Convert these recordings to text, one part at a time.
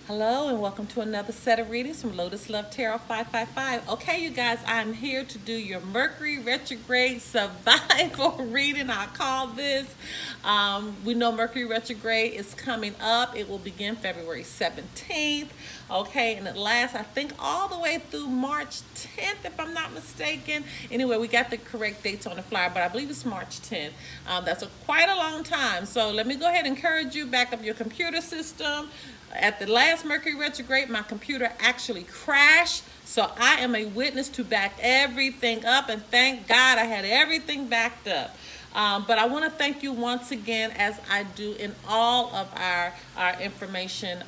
Hello and welcome to another set of readings from Lotus Love Tarot 555. Okay, you guys, I'm here to do your Mercury Retrograde Survival reading. I call this. We know Mercury Retrograde is coming up. It will begin February 17th. Okay, and it lasts, I think, all the way through March 10th, if I'm not mistaken. Anyway, we got the correct dates on the flyer, but I believe it's March 10th. That's quite a long time. So let me go ahead and encourage you, back up your computer system. At the last Mercury retrograde, my computer actually crashed. So I am a witness to back everything up. And thank God I had everything backed up. But I want to thank you once again, as I do in all of our information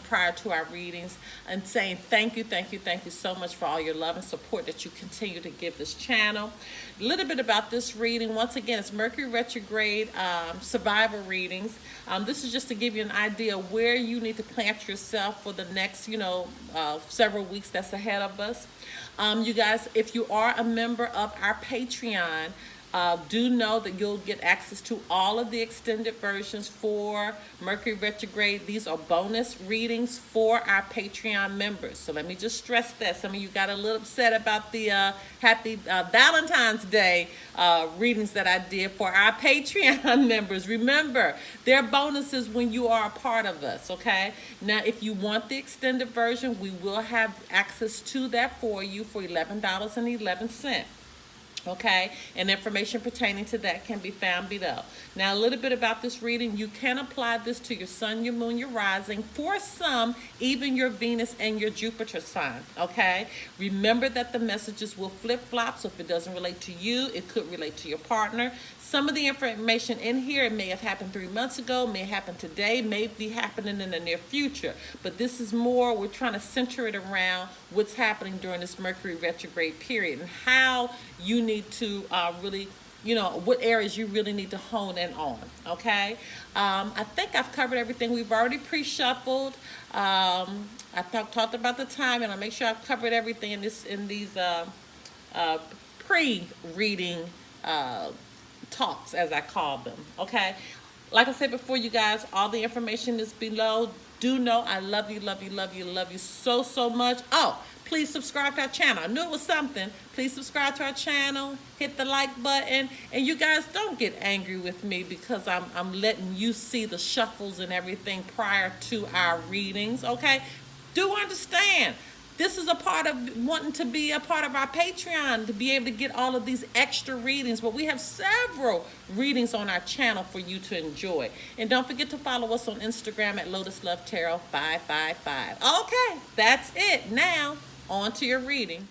prior to our readings, and saying thank you so much for all your love and support that you continue to give this channel. A little bit about this reading. Once again, it's Mercury retrograde survival readings. This is just to give you an idea of where you need to plant yourself for the next several weeks that's ahead of us. You guys, if you are a member of our Patreon, do know that you'll get access to all of the extended versions for Mercury Retrograde. These are bonus readings for our Patreon members. So let me just stress that. Some of you got a little upset about the happy Valentine's Day readings that I did for our Patreon members. Remember, they're bonuses when you are a part of us, okay? Now, if you want the extended version, we will have access to that for you for $11.11. Okay, and information pertaining to that can be found below. Now, a little bit about this reading. You can apply this to your sun, your moon, your rising. For some, even your Venus and your Jupiter sign. Okay, remember that the messages will flip-flop. So if it doesn't relate to you, it could relate to your partner. Some of the information in here, it may have happened 3 months ago, may happen today, may be happening in the near future. But this is more, we're trying to center it around what's happening during this Mercury retrograde period and how you need to really, what areas you really need to hone in on, okay? I think I've covered everything. We've already pre-shuffled. I talked about the time, and I'll make sure I've covered everything in these pre-reading talks, as I call them, okay? Like I said before, you guys, all the information is below. Do know I love you so much. Oh, please subscribe to our channel. I knew it was something. Please subscribe to our channel, hit the like button, and you guys don't get angry with me because I'm letting you see the shuffles and everything prior to our readings, okay? Do understand. This is a part of wanting to be a part of our Patreon, to be able to get all of these extra readings. But we have several readings on our channel for you to enjoy. And don't forget to follow us on Instagram at Lotus Love Tarot 555. Okay, that's it. Now, on to your reading.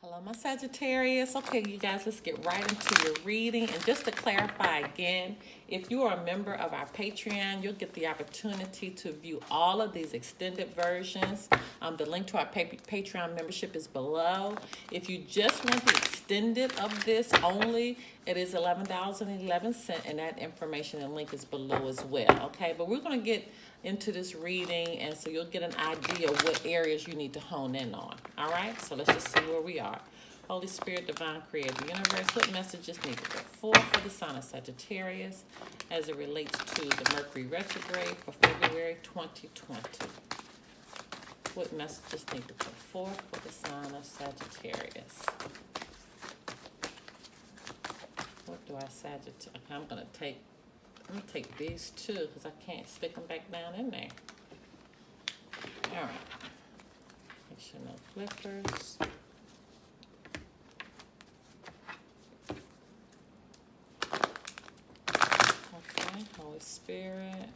Hello, my Sagittarius. Okay, you guys, let's get right into your reading. And just to clarify again, if you are a member of our Patreon, you'll get the opportunity to view all of these extended versions. The link to our Patreon membership is below. If you just want the extended of this only, it is $11.11, and that information and link is below as well, okay? But we're going to get into this reading, and so you'll get an idea of what areas you need to hone in on. All right, so let's just see where we are. Holy Spirit, Divine Creator, Universe, what messages need to go forth for the sign of Sagittarius as it relates to the Mercury retrograde for February 2020? What messages need to go forth for the sign of Sagittarius? What do I Sagittarius? Okay, I'm gonna take these two because I can't stick them back down in there. All right. Make sure no flippers. Okay, Holy Spirit,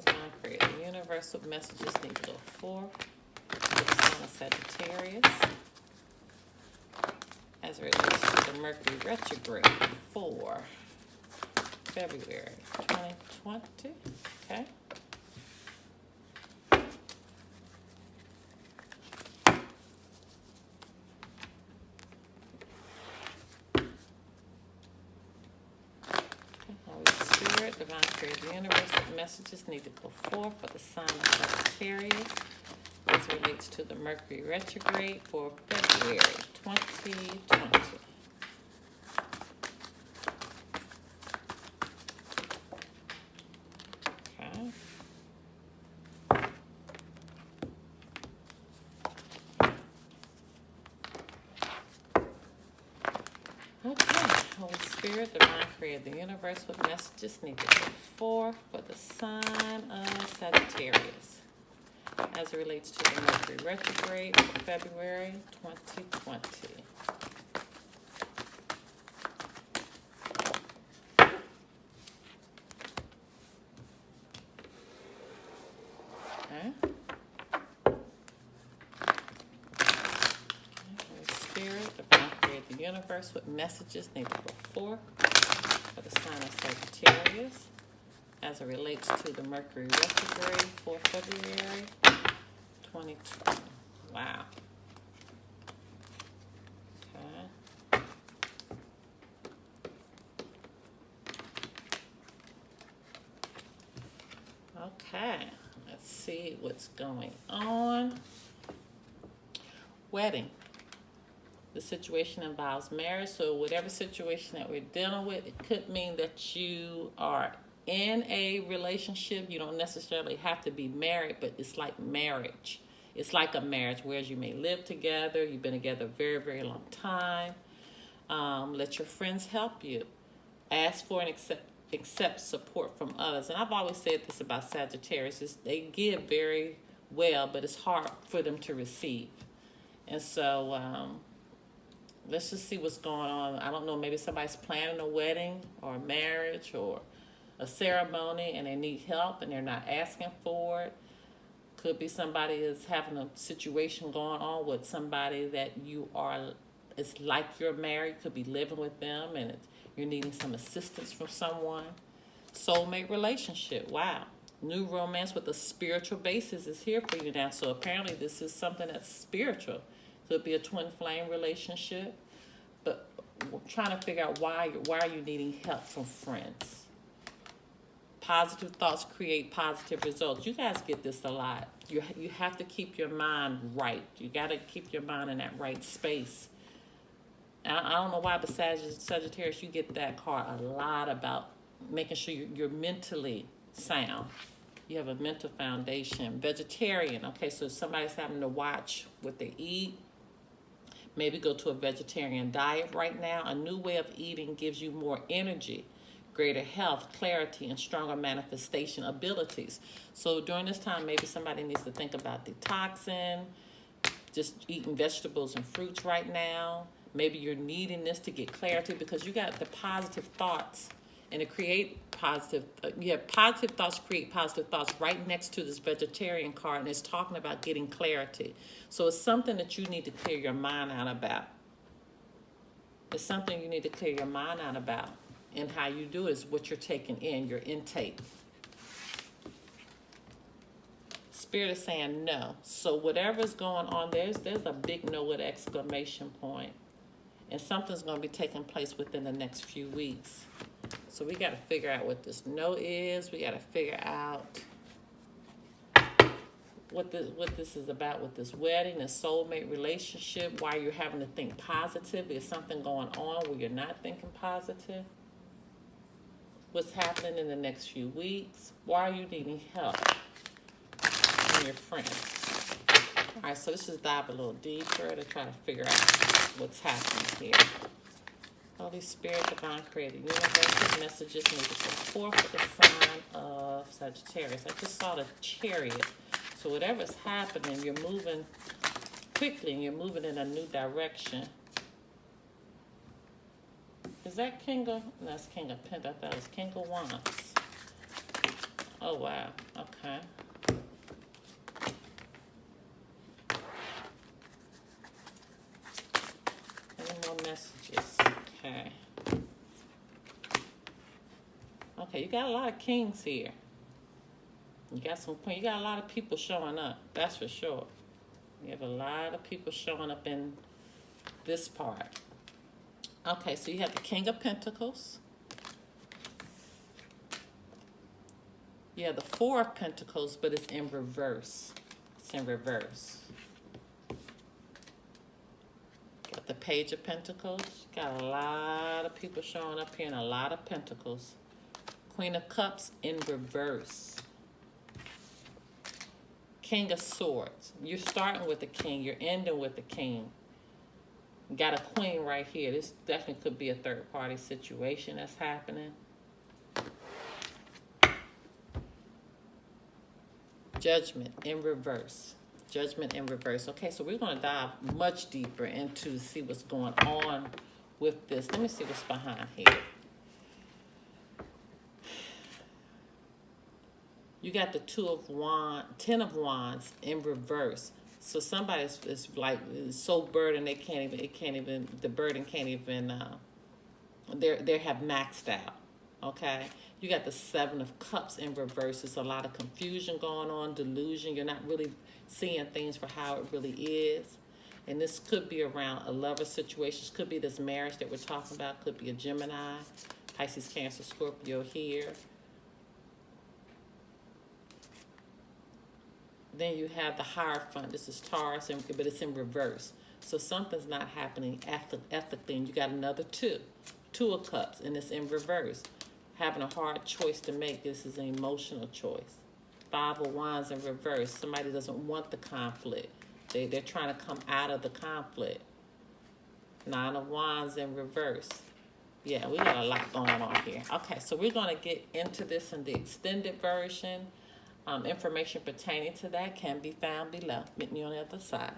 Divine Creator, Universal messages need to go forth for the sign of Sagittarius as it relates to the Mercury retrograde for February 2020, okay? Holy Spirit, Divine Creator, Universe, messages need to go forth for the sign of Sagittarius as it relates to the Mercury retrograde for February 2020. Spirit, Divine Creator, the universe, what messages need to go forth for the sign of Sagittarius as it relates to the Mercury Retrograde for February 2020. Okay. Spirit, Divine Creator, the universe, what messages need to go forth for the sign of Sagittarius as it relates to the Mercury Retrograde for February 2020. Wow. Okay. Okay. Let's see what's going on. Wedding. The situation involves marriage, so whatever situation that we're dealing with, it could mean that you are in a relationship. You don't necessarily have to be married, but it's like marriage. It's like a marriage, whereas you may live together. You've been together a very, very long time. Let your friends help you. Ask for and accept support from others. And I've always said this about Sagittarius, is they give very well, but it's hard for them to receive. And so let's just see what's going on. I don't know, maybe somebody's planning a wedding or a marriage or a ceremony and they need help and they're not asking for it. Could be somebody is having a situation going on with somebody that it's like you're married, could be living with them and you're needing some assistance from someone. Soulmate relationship, wow. New romance with a spiritual basis is here for you now. So apparently this is something that's spiritual. Could be a twin flame relationship, but we're trying to figure out why are you needing help from friends. Positive thoughts create positive results. You guys get this a lot. You have to keep your mind right. You got to keep your mind in that right space. I don't know why, but Sagittarius, you get that card a lot about making sure you're mentally sound. You have a mental foundation. Vegetarian, okay, so somebody's having to watch what they eat. Maybe go to a vegetarian diet right now. A new way of eating gives you more energy, greater health, clarity, and stronger manifestation abilities. So during this time, maybe somebody needs to think about detoxing, just eating vegetables and fruits right now. Maybe you're needing this to get clarity because you got the positive thoughts and to create positive, you have positive thoughts create positive thoughts right next to this vegetarian card, and it's talking about getting clarity. So it's something that you need to clear your mind out about. It's something you need to clear your mind out about. And how you do is what you're taking in, your intake. Spirit is saying no. So whatever's going on, there's a big no with an exclamation point. And something's going to be taking place within the next few weeks. So we got to figure out what this no is. We got to figure out what this is about with this wedding, this soulmate relationship, why you're having to think positive. Is something going on where you're not thinking positive? What's happening in the next few weeks? Why are you needing help from your friends? All right, so let's just dive a little deeper to try to figure out what's happening here. Holy Spirit, Divine Creator, universe, messages need to support for the sign of Sagittarius. I just saw the Chariot. So whatever's happening, you're moving quickly and you're moving in a new direction. Is that King of... No, that's King of Pentacles. I thought it was King of Wands. Oh, wow. Okay. Any more messages? Okay. Okay, you got a lot of kings here. You got a lot of people showing up. That's for sure. You have a lot of people showing up in this part. Okay, so you have the King of Pentacles. You have the Four of Pentacles, but it's in reverse. It's in reverse. Got the Page of Pentacles. Got a lot of people showing up here and a lot of Pentacles. Queen of Cups in reverse. King of Swords. You're starting with the King. You're ending with the King. Got a queen right here. This definitely could be a third party situation that's happening. Judgment in reverse. Judgment in reverse. Okay, so we're going to dive much deeper into see what's going on with this. Let me see what's behind here. You got the Ten of Wands in reverse. So somebody is like so burdened the burden can't even they have maxed out. Okay, you got the Seven of Cups in reverse. There's a lot of confusion going on, delusion. You're not really seeing things for how it really is. And this could be around a lover situation. This could be this marriage that we're talking about. Could be a Gemini, Pisces, Cancer, Scorpio here. Then you have the Hierophant. This is Taurus, but it's in reverse. So something's not happening ethically. And you got another Two of Cups, and it's in reverse. Having a hard choice to make. This is an emotional choice. Five of Wands in reverse. Somebody doesn't want the conflict. They're trying to come out of the conflict. Nine of Wands in reverse. Yeah, we got a lot going on here. Okay, so we're going to get into this in the extended version. Information pertaining to that can be found below. Meet me on the other side.